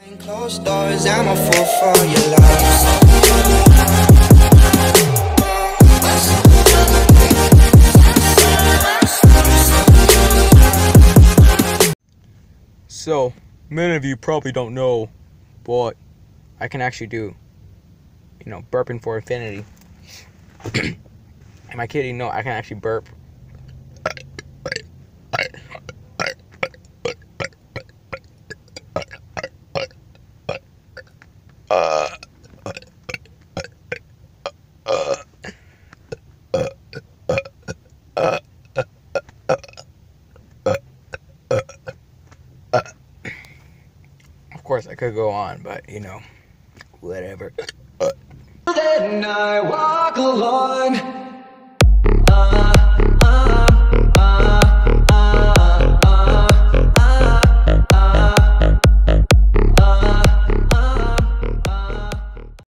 Closed doors, I'm a fool for your lies. So, many of you probably don't know what I can actually do. You know, burping for infinity. Am I kidding? No, I can actually burp. Of course, I could go on, but you know, whatever. Then I walk alone.